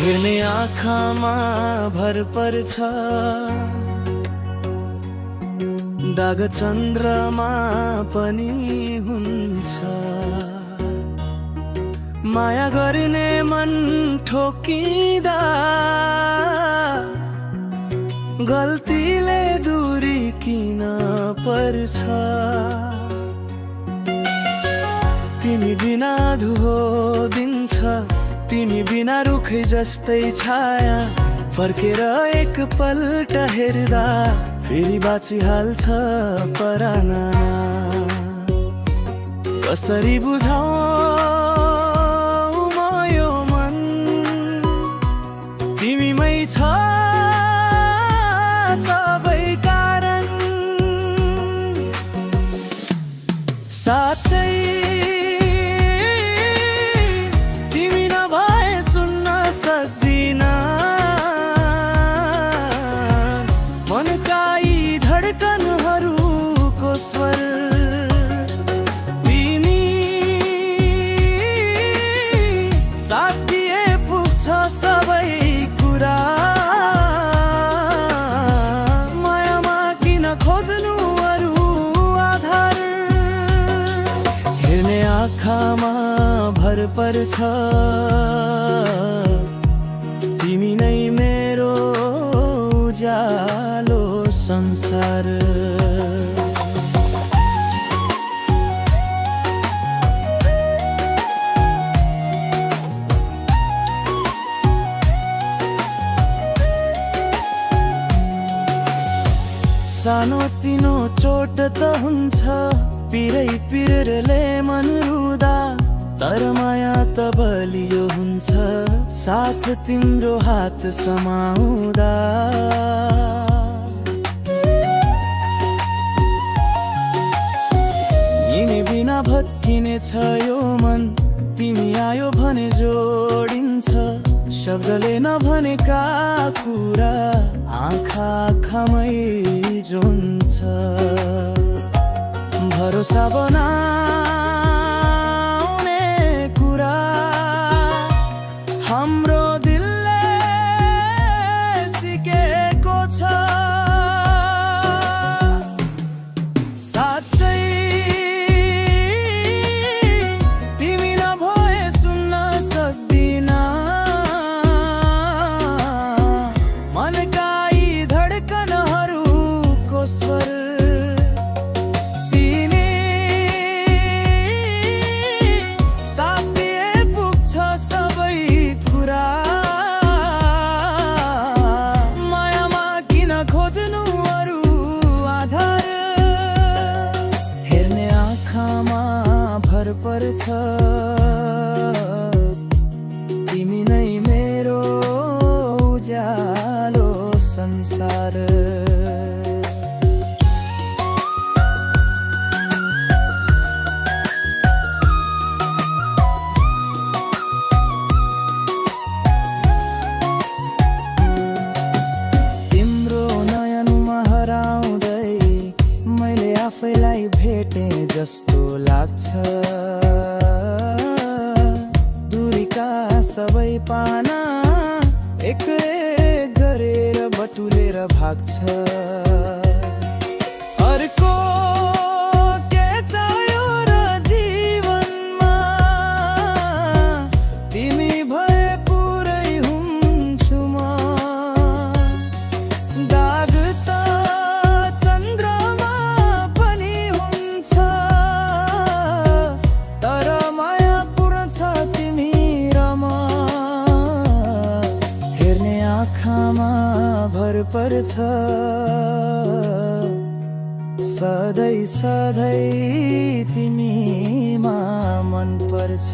हेर्ने आँखामा भर पर्छ, दाग चन्द्रमा पनि हुन्छ। माया गर्ने मन ठोकिँदा गल्तीले दूरी किन पर्छ। तिमी बिना धुहो दिन्छ, तिमी बिना रुखै जस्तै छाया। फर्केर एक पल्ट हेर्दा फेरि बाँचिहाल्छ पराना। कसरी बुझाऊ म यो मन, तिमीमै छ सबै कारण। साँच्चै तिमी नभए सुन्न सक्दिन मनका यी धडकनहरूको स्वर। तिमी साथ दिए पुग्छ सबै कुरा। मायामा किन खोज्नु अरू आधार। हेर्ने आँखामा भर पर्छ, तिमी नै मेरो उज्यालो संसार। सानो तिनो चोट त हुन्छ, पिरै पिरले मन रुदा। तर माया त बलियो हुन्छ, साथ तिम्रो हात समाउँदा। तिमी बिना भत्किने छ यो मन, तिमी आयो भने जोडिन्छ। शब्दले नभनेका कुरा आँखा आँखामै जोड्छ। भरोसा बनाउने कुरा हाम्रो दिलले सिकेको छ। साँच्चै तिमी नभए सुन्न सक्दिन मनका यी धडकनहरूको स्वर। पर्छ तिमी नै मेरो उज्यालो संसार। तिम्रो नयनमा हराउँदै मैले आफैलाई भेटे जस्तो लाग्छ। दूरीका सबै पाना एक एक गरेर बटुलेर भाग्छ। अर्को के चाहियो र जीवनमा, तिमी भए पुरै हुन्छु म। दाग त चन्द्रमा पनि हुन्छ, तर माया पुर्छ तिमी र म। हेर्ने आँखामा भर पर्छ, सधैँ सधैँ तिमीमा मन पर्छ।